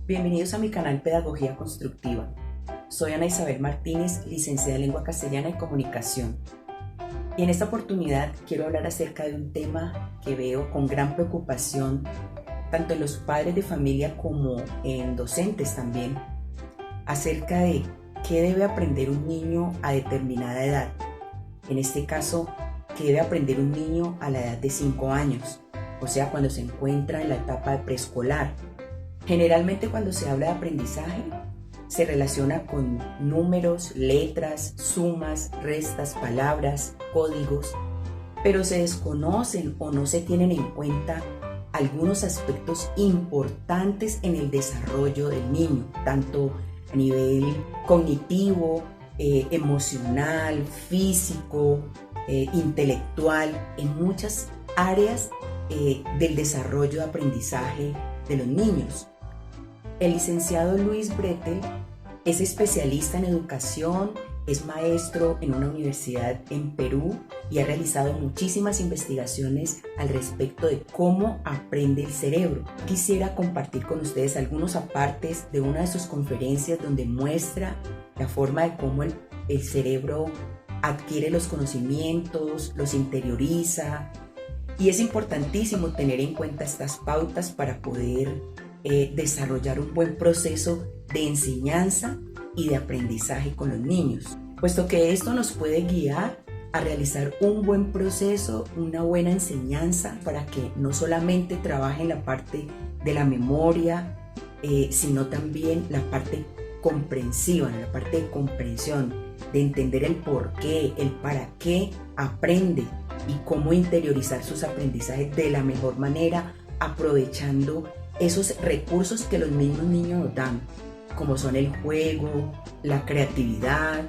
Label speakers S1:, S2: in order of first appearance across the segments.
S1: Bienvenidos a mi canal Pedagogía Constructiva. Soy Ana Isabel Martínez, licenciada en Lengua Castellana y Comunicación. Y en esta oportunidad quiero hablar acerca de un tema que veo con gran preocupación tanto en los padres de familia como en docentes también, acerca de qué debe aprender un niño a determinada edad. En este caso, qué debe aprender un niño a la edad de 5 años, o sea, cuando se encuentra en la etapa de preescolar. Generalmente cuando se habla de aprendizaje, se relaciona con números, letras, sumas, restas, palabras, códigos, pero se desconocen o no se tienen en cuenta algunos aspectos importantes en el desarrollo del niño, tanto a nivel cognitivo, emocional, físico, intelectual, en muchas áreas del desarrollo de aprendizaje de los niños. El licenciado Luis Bretel es especialista en educación, es maestro en una universidad en Perú y ha realizado muchísimas investigaciones al respecto de cómo aprende el cerebro. Quisiera compartir con ustedes algunos apartes de una de sus conferencias donde muestra la forma de cómo el cerebro adquiere los conocimientos, los interioriza, y es importantísimo tener en cuenta estas pautas para poder desarrollar un buen proceso de enseñanza y de aprendizaje con los niños, puesto que esto nos puede guiar a realizar un buen proceso, una buena enseñanza, para que no solamente trabaje en la parte de la memoria, sino también la parte comprensiva, en la parte de comprensión, de entender el por qué, el para qué aprende y cómo interiorizar sus aprendizajes de la mejor manera, aprovechando esos recursos que los mismos niños nos dan, como son el juego, la creatividad,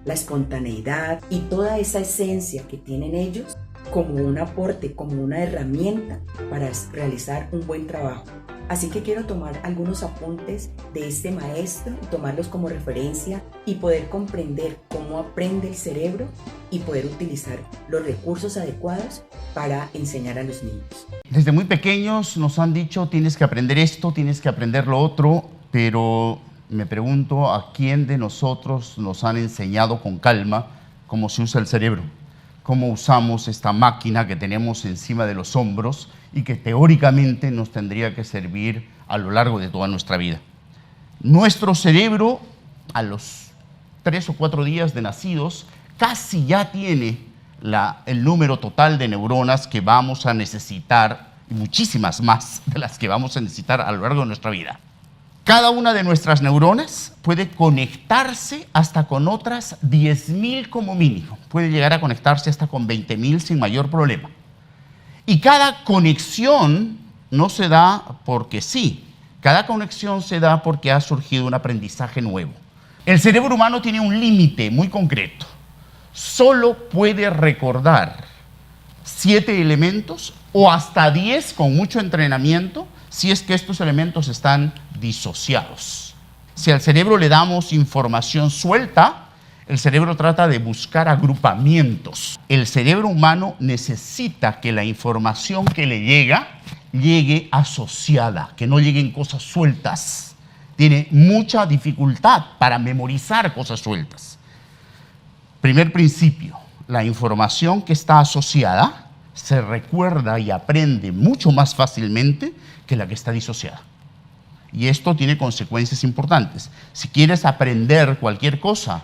S1: la espontaneidad y toda esa esencia que tienen ellos como un aporte, como una herramienta para realizar un buen trabajo. Así que quiero tomar algunos apuntes de este maestro, tomarlos como referencia y poder comprender cómo aprende el cerebro y poder utilizar los recursos adecuados para enseñar a los niños.
S2: Desde muy pequeños nos han dicho tienes que aprender esto, tienes que aprender lo otro, pero me pregunto a quién de nosotros nos han enseñado con calma cómo se usa el cerebro, cómo usamos esta máquina que tenemos encima de los hombros y que teóricamente nos tendría que servir a lo largo de toda nuestra vida. Nuestro cerebro, a los 3 o 4 días de nacidos, casi ya tiene el número total de neuronas que vamos a necesitar, y muchísimas más de las que vamos a necesitar a lo largo de nuestra vida. Cada una de nuestras neuronas puede conectarse hasta con otras 10.000 como mínimo. Puede llegar a conectarse hasta con 20.000 sin mayor problema. Y cada conexión no se da porque sí. Cada conexión se da porque ha surgido un aprendizaje nuevo. El cerebro humano tiene un límite muy concreto. Solo puede recordar 7 elementos o hasta 10 con mucho entrenamiento, si es que estos elementos están disociados. Si al cerebro le damos información suelta, el cerebro trata de buscar agrupamientos. El cerebro humano necesita que la información que le llegue asociada, que no lleguen cosas sueltas. Tiene mucha dificultad para memorizar cosas sueltas. Primer principio, la información que está asociada se recuerda y aprende mucho más fácilmente que la que está disociada. Y esto tiene consecuencias importantes. Si quieres aprender cualquier cosa,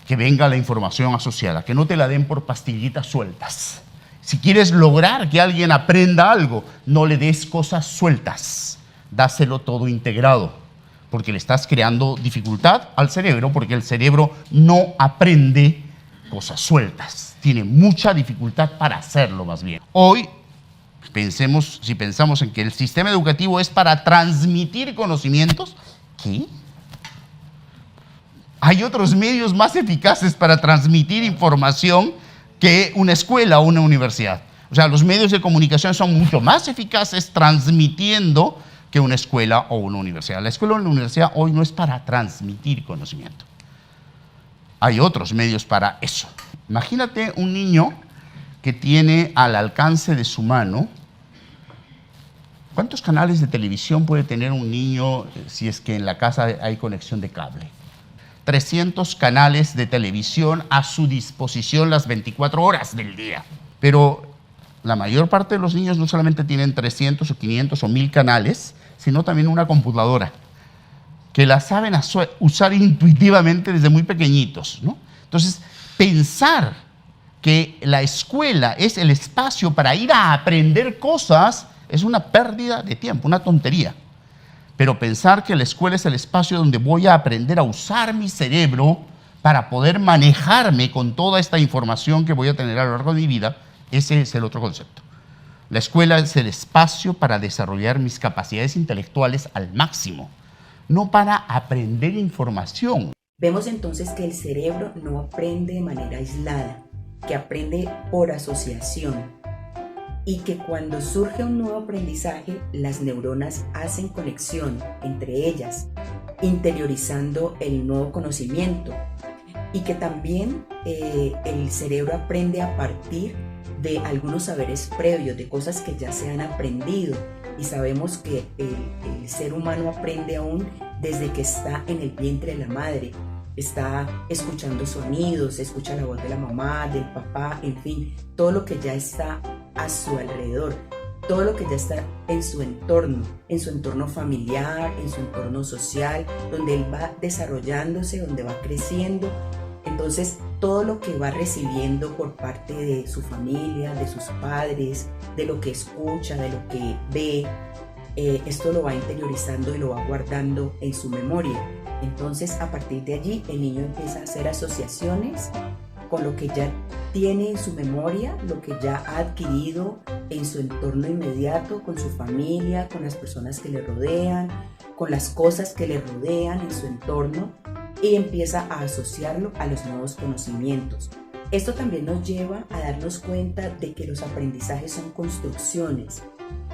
S2: que venga la información asociada, que no te la den por pastillitas sueltas. Si quieres lograr que alguien aprenda algo, no le des cosas sueltas, dáselo todo integrado, porque le estás creando dificultad al cerebro, porque el cerebro no aprende cosas sueltas, tiene mucha dificultad para hacerlo más bien. Hoy, si pensamos en que el sistema educativo es para transmitir conocimientos, ¿qué? Hay otros medios más eficaces para transmitir información que una escuela o una universidad. O sea, los medios de comunicación son mucho más eficaces transmitiendo que una escuela o una universidad. La escuela o la universidad hoy no es para transmitir conocimiento. Hay otros medios para eso. Imagínate un niño que tiene al alcance de su mano ¿Cuántos canales de televisión puede tener un niño si es que en la casa hay conexión de cable? 300 canales de televisión a su disposición las 24 horas del día. Pero la mayor parte de los niños no solamente tienen 300 o 500 o 1000 canales, sino también una computadora, que la saben usar intuitivamente desde muy pequeñitos, ¿no? Entonces, pensar que la escuela es el espacio para ir a aprender cosas es una pérdida de tiempo, una tontería. Pero pensar que la escuela es el espacio donde voy a aprender a usar mi cerebro para poder manejarme con toda esta información que voy a tener a lo largo de mi vida, ese es el otro concepto. La escuela es el espacio para desarrollar mis capacidades intelectuales al máximo, no para aprender información.
S1: Vemos entonces que el cerebro no aprende de manera aislada, que aprende por asociación y que cuando surge un nuevo aprendizaje, las neuronas hacen conexión entre ellas, interiorizando el nuevo conocimiento y que también el cerebro aprende a partir de algunos saberes previos, de cosas que ya se han aprendido y sabemos que el ser humano aprende aún desde que está en el vientre de la madre. Está escuchando sonidos, escucha la voz de la mamá, del papá, en fin, todo lo que ya está a su alrededor, todo lo que ya está en su entorno familiar, en su entorno social, donde él va desarrollándose, donde va creciendo. Entonces, todo lo que va recibiendo por parte de su familia, de sus padres, de lo que escucha, de lo que ve, esto lo va interiorizando y lo va guardando en su memoria. Entonces, a partir de allí, el niño empieza a hacer asociaciones con lo que ya tiene en su memoria, lo que ya ha adquirido en su entorno inmediato, con su familia, con las personas que le rodean, con las cosas que le rodean en su entorno, y empieza a asociarlo a los nuevos conocimientos. Esto también nos lleva a darnos cuenta de que los aprendizajes son construcciones,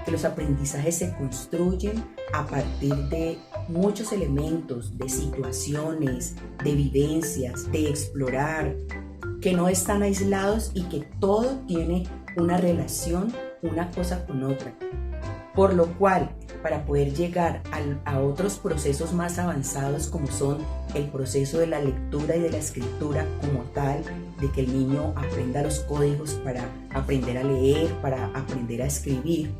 S1: que los aprendizajes se construyen a partir de muchos elementos, de situaciones, de vivencias, de explorar, que no están aislados y que todo tiene una relación, una cosa con otra. Por lo cual, para poder llegar a otros procesos más avanzados como son el proceso de la lectura y de la escritura como tal, de que el niño aprenda los códigos para aprender a leer, para aprender a escribir,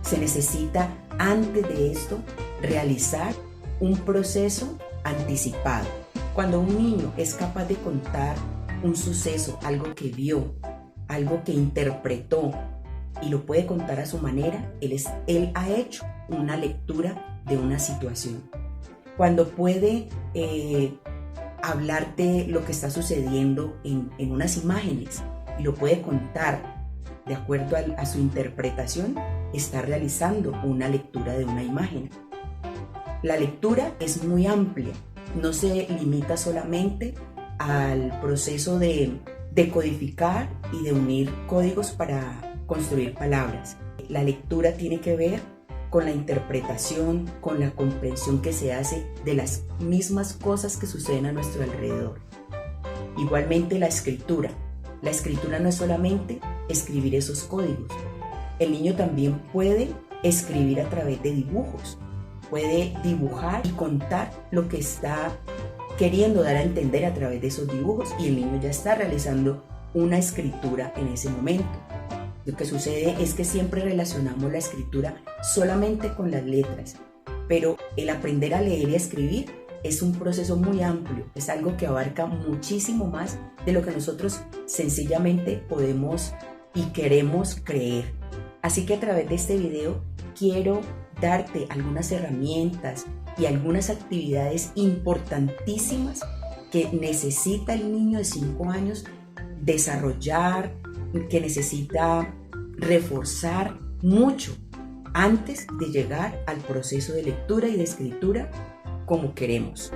S1: se necesita antes de esto realizar un proceso anticipado. Cuando un niño es capaz de contar un suceso, algo que vio, algo que interpretó y lo puede contar a su manera, él ha hecho una lectura de una situación. Cuando puede hablarte lo que está sucediendo en unas imágenes y lo puede contar de acuerdo a su interpretación, está realizando una lectura de una imagen. La lectura es muy amplia, no se limita solamente al proceso de decodificar y de unir códigos para construir palabras. La lectura tiene que ver con la interpretación, con la comprensión que se hace de las mismas cosas que suceden a nuestro alrededor. Igualmente la escritura. La escritura no es solamente escribir esos códigos. El niño también puede escribir a través de dibujos. Puede dibujar y contar lo que está queriendo dar a entender a través de esos dibujos y el niño ya está realizando una escritura en ese momento. Lo que sucede es que siempre relacionamos la escritura solamente con las letras, pero el aprender a leer y a escribir es un proceso muy amplio, es algo que abarca muchísimo más de lo que nosotros sencillamente podemos y queremos creer. Así que a través de este video quiero darte algunas herramientas y algunas actividades importantísimas que necesita el niño de 5 años desarrollar, que necesita reforzar mucho antes de llegar al proceso de lectura y de escritura como queremos.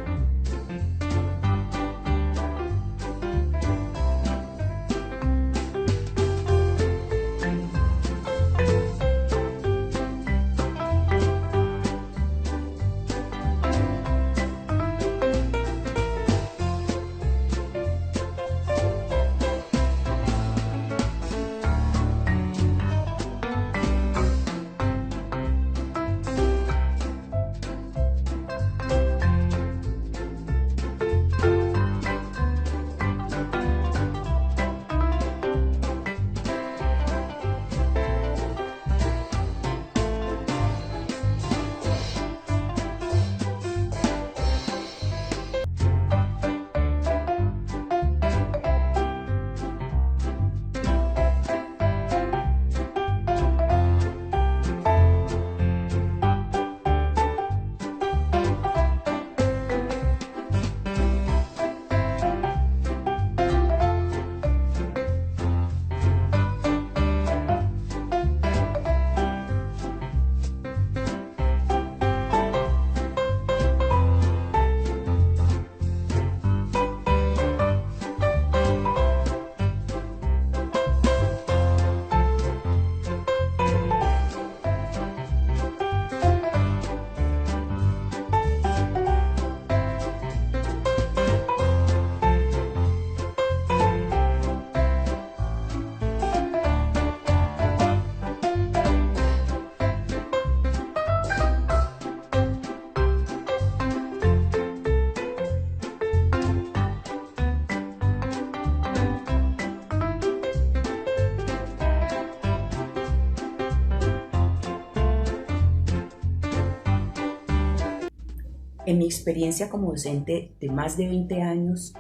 S1: En mi experiencia como docente de más de 20 años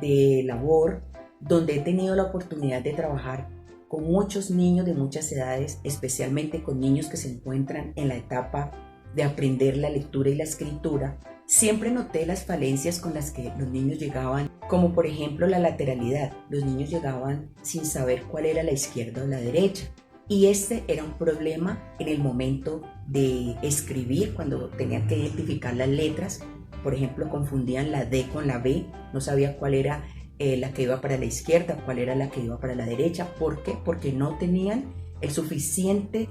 S1: de labor, donde he tenido la oportunidad de trabajar con muchos niños de muchas edades, especialmente con niños que se encuentran en la etapa de aprender la lectura y la escritura, siempre noté las falencias con las que los niños llegaban, como por ejemplo la lateralidad. Los niños llegaban sin saber cuál era la izquierda o la derecha. Y este era un problema en el momento de escribir, cuando tenían que identificar las letras. Por ejemplo, confundían la D con la B, no sabía cuál era la que iba para la izquierda, cuál era la que iba para la derecha. ¿Por qué? Porque no tenían el suficiente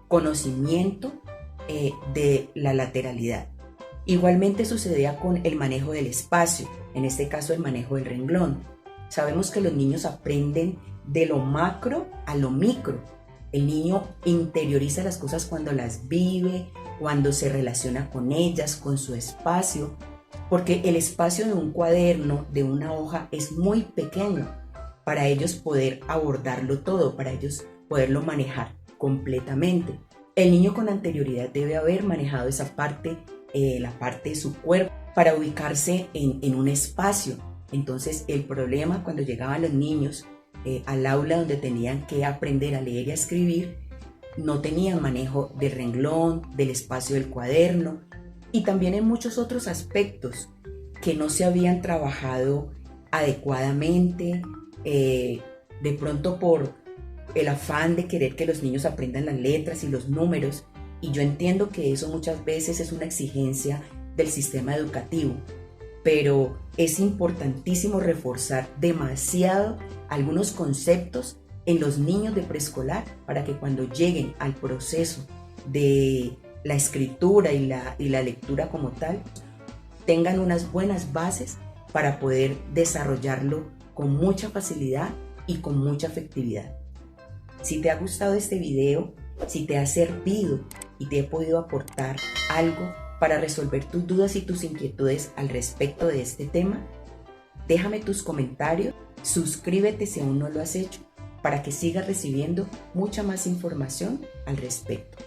S1: conocimiento de la lateralidad. Igualmente sucedía con el manejo del espacio, en este caso el manejo del renglón. Sabemos que los niños aprenden de lo macro a lo micro. El niño interioriza las cosas cuando las vive, cuando se relaciona con ellas, con su espacio, porque el espacio de un cuaderno, de una hoja, es muy pequeño para ellos poder abordarlo todo, para ellos poderlo manejar completamente. El niño con anterioridad debe haber manejado esa parte, la parte de su cuerpo, para ubicarse en un espacio. Entonces, el problema cuando llegaban los niños al aula donde tenían que aprender a leer y a escribir, no tenían manejo del renglón, del espacio del cuaderno y también en muchos otros aspectos que no se habían trabajado adecuadamente, de pronto por el afán de querer que los niños aprendan las letras y los números, y yo entiendo que eso muchas veces es una exigencia del sistema educativo, pero es importantísimo reforzar demasiado algunos conceptos en los niños de preescolar para que cuando lleguen al proceso de la escritura y la lectura como tal, tengan unas buenas bases para poder desarrollarlo con mucha facilidad y con mucha efectividad. Si te ha gustado este video, si te ha servido y te he podido aportar algo para resolver tus dudas y tus inquietudes al respecto de este tema, déjame tus comentarios, suscríbete si aún no lo has hecho, para que sigas recibiendo mucha más información al respecto.